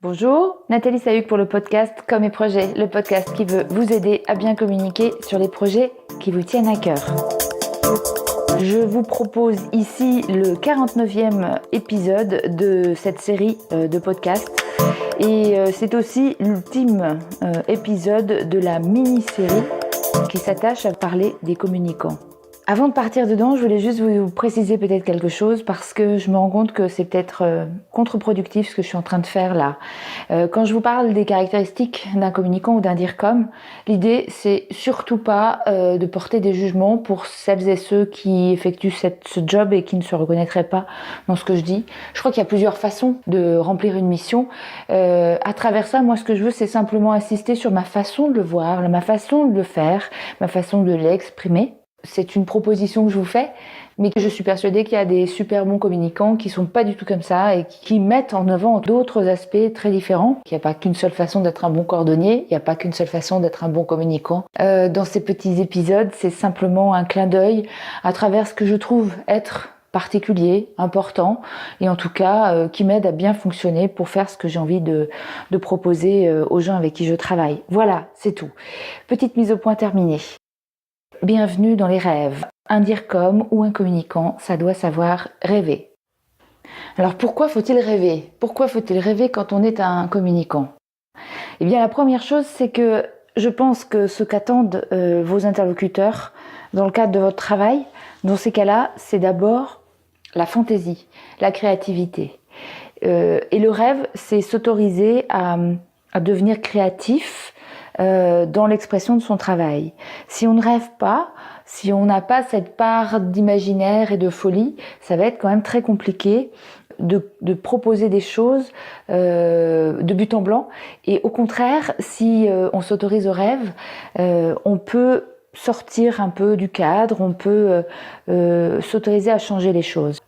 Bonjour, Nathalie Sahuc pour le podcast Comme et Projets, le podcast qui veut vous aider à bien communiquer sur les projets qui vous tiennent à cœur. Je vous propose ici le 49e épisode de cette série de podcasts et c'est aussi l'ultime épisode de la mini-série qui s'attache à parler des communicants. Avant de partir dedans, je voulais juste vous préciser peut-être quelque chose parce que je me rends compte que c'est peut-être contre-productif ce que je suis en train de faire là. Quand je vous parle des caractéristiques d'un communicant ou d'un DIRCOM, l'idée c'est surtout pas de porter des jugements pour celles et ceux qui effectuent ce job et qui ne se reconnaîtraient pas dans ce que je dis. Je crois qu'il y a plusieurs façons de remplir une mission. À travers ça, moi ce que je veux c'est simplement insister sur ma façon de le voir, ma façon de le faire, ma façon de l'exprimer. C'est une proposition que je vous fais, mais je suis persuadée qu'il y a des super bons communicants qui sont pas du tout comme ça et qui mettent en avant d'autres aspects très différents. Il n'y a pas qu'une seule façon d'être un bon cordonnier, il n'y a pas qu'une seule façon d'être un bon communicant. Dans ces petits épisodes, c'est simplement un clin d'œil à travers ce que je trouve être particulier, important, et en tout cas qui m'aide à bien fonctionner pour faire ce que j'ai envie de proposer aux gens avec qui je travaille. Voilà, c'est tout. Petite mise au point terminée. Bienvenue dans les rêves. Un DIRCOM ou un communicant, ça doit savoir rêver. Alors pourquoi faut-il rêver ? Pourquoi faut-il rêver quand on est un communicant ? Eh bien la première chose, c'est que je pense que ce qu'attendent vos interlocuteurs dans le cadre de votre travail, dans ces cas-là, c'est d'abord la fantaisie, la créativité. Et le rêve, c'est s'autoriser à devenir créatif dans l'expression de son travail. Si on ne rêve pas, si on n'a pas cette part d'imaginaire et de folie, ça va être quand même très compliqué de proposer des choses de but en blanc. Et au contraire, si on s'autorise au rêve, on peut sortir un peu du cadre, on peut s'autoriser à changer les choses.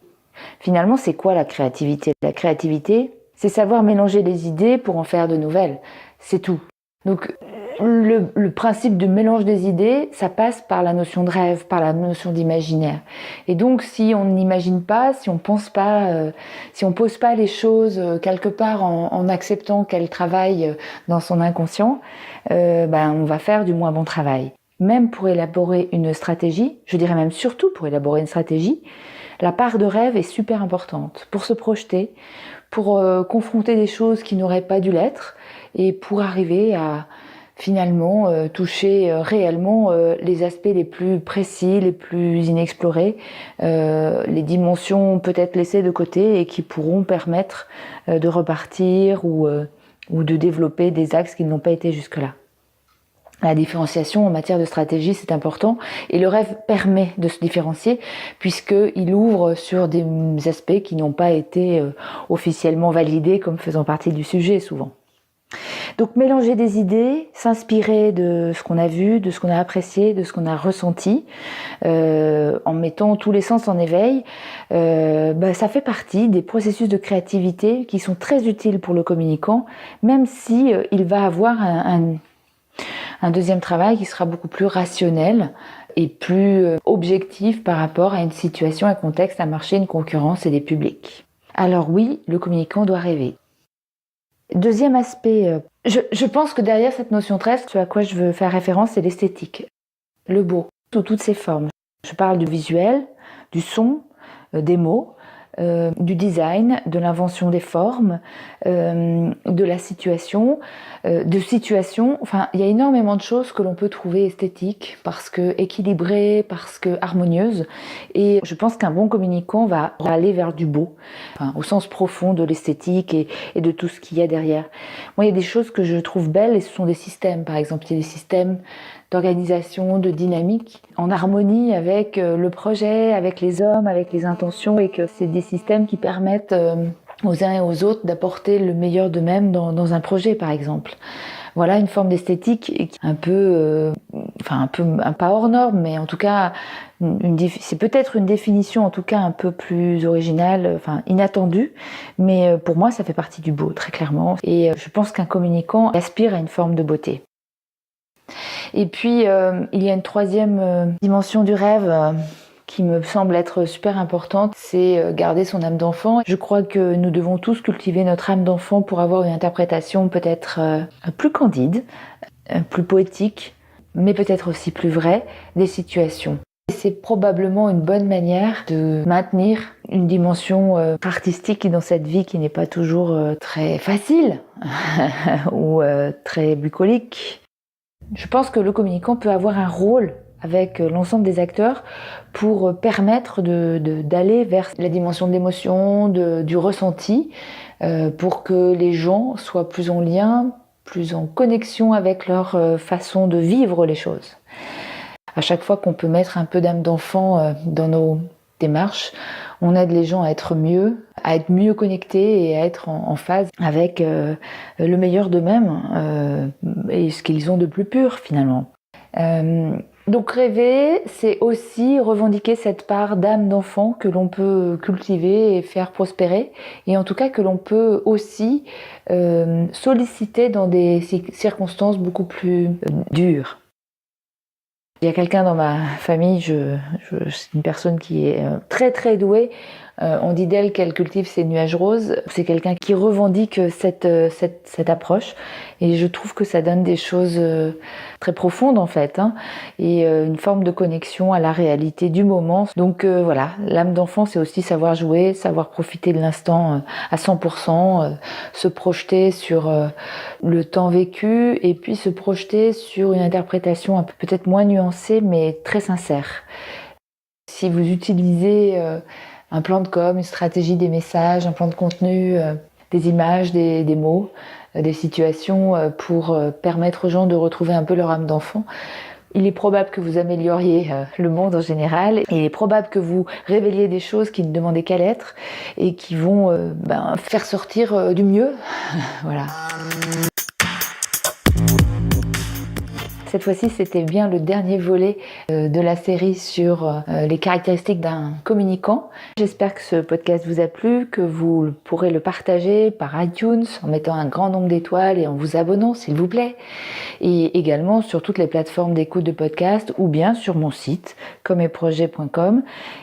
Finalement, c'est quoi la créativité ? La créativité, c'est savoir mélanger les idées pour en faire de nouvelles. C'est tout. Donc, le principe du mélange des idées, ça passe par la notion de rêve, par la notion d'imaginaire. Et donc, si on n'imagine pas, si on pense pas, si on pose pas les choses quelque part en acceptant qu'elles travaillent dans son inconscient, on va faire du moins bon travail. Même pour élaborer une stratégie, je dirais même surtout pour élaborer une stratégie, la part de rêve est super importante pour se projeter, pour confronter des choses qui n'auraient pas dû l'être et pour arriver à finalement toucher réellement les aspects les plus précis, les plus inexplorés, les dimensions peut-être laissées de côté et qui pourront permettre de repartir ou de développer des axes qui n'ont pas été jusque-là. La différenciation en matière de stratégie, c'est important et le rêve permet de se différencier puisqu'il ouvre sur des aspects qui n'ont pas été officiellement validés comme faisant partie du sujet souvent. Donc mélanger des idées, s'inspirer de ce qu'on a vu, de ce qu'on a apprécié, de ce qu'on a ressenti, en mettant tous les sens en éveil, ça fait partie des processus de créativité qui sont très utiles pour le communicant, même si il va avoir un deuxième travail qui sera beaucoup plus rationnel et plus objectif par rapport à une situation, un contexte, un marché, une concurrence et des publics. Alors oui, le communicant doit rêver. Deuxième aspect, je pense que derrière cette notion de rêve, ce à quoi je veux faire référence, c'est l'esthétique. Le beau, sous toutes ses formes. Je parle du visuel, du son, des mots, du design, de l'invention des formes, de la situation, enfin il y a énormément de choses que l'on peut trouver esthétiques parce que équilibrées, parce que harmonieuses et je pense qu'un bon communicant va aller vers du beau, au sens profond de l'esthétique et de tout ce qu'il y a derrière. Moi il y a des choses que je trouve belles et ce sont des systèmes, par exemple il y a des systèmes d'organisation, de dynamique, en harmonie avec le projet, avec les hommes, avec les intentions, et que c'est des systèmes qui permettent aux uns et aux autres d'apporter le meilleur d'eux-mêmes dans un projet, par exemple. Voilà une forme d'esthétique un peu pas hors norme, mais en tout cas, c'est peut-être une définition en tout cas un peu plus originale, inattendue, mais pour moi ça fait partie du beau, très clairement. Et je pense qu'un communicant aspire à une forme de beauté. Et puis, il y a une troisième dimension du rêve qui me semble être super importante, c'est garder son âme d'enfant. Je crois que nous devons tous cultiver notre âme d'enfant pour avoir une interprétation peut-être plus candide, plus poétique, mais peut-être aussi plus vraie des situations. C'est probablement une bonne manière de maintenir une dimension artistique dans cette vie qui n'est pas toujours très facile ou très bucolique. Je pense que le communicant peut avoir un rôle avec l'ensemble des acteurs pour permettre d'aller vers la dimension de l'émotion, du ressenti, pour que les gens soient plus en lien, plus en connexion avec leur façon de vivre les choses. À chaque fois qu'on peut mettre un peu d'âme d'enfant dans nos démarches, on aide les gens à être mieux connectés et à être en phase avec le meilleur d'eux-mêmes et ce qu'ils ont de plus pur finalement. Donc rêver, c'est aussi revendiquer cette part d'âme d'enfant que l'on peut cultiver et faire prospérer, et en tout cas que l'on peut aussi solliciter dans des circonstances beaucoup plus dures. Il y a quelqu'un dans ma famille, c'est une personne qui est très très douée. On dit d'elle qu'elle cultive ses nuages roses. C'est quelqu'un qui revendique cette approche, et je trouve que ça donne des choses très profondes en fait, et une forme de connexion à la réalité du moment. Donc voilà, l'âme d'enfant, c'est aussi savoir jouer, savoir profiter de l'instant à 100%, se projeter sur le temps vécu, et puis se projeter sur une interprétation peut-être moins nuancée mais très sincère. Si vous utilisez un plan de com, une stratégie des messages, un plan de contenu, des images, des mots, des situations pour permettre aux gens de retrouver un peu leur âme d'enfant, il est probable que vous amélioriez le monde en général. Il est probable que vous révéliez des choses qui ne demandaient qu'à l'être et qui vont faire sortir du mieux. Voilà. Cette fois-ci, c'était bien le dernier volet de la série sur les caractéristiques d'un communicant. J'espère que ce podcast vous a plu, que vous pourrez le partager par iTunes en mettant un grand nombre d'étoiles et en vous abonnant, s'il vous plaît. Et également sur toutes les plateformes d'écoute de podcast ou bien sur mon site comeprojets.com.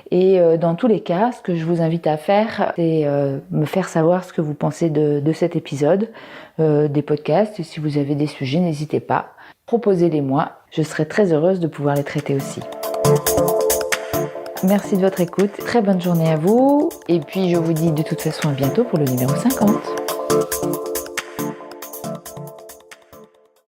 Et dans tous les cas, ce que je vous invite à faire, c'est me faire savoir ce que vous pensez de cet épisode, des podcasts. Et si vous avez des sujets, n'hésitez pas. Proposez-les-moi, je serai très heureuse de pouvoir les traiter aussi. Merci de votre écoute, très bonne journée à vous, et puis je vous dis de toute façon à bientôt pour le numéro 50.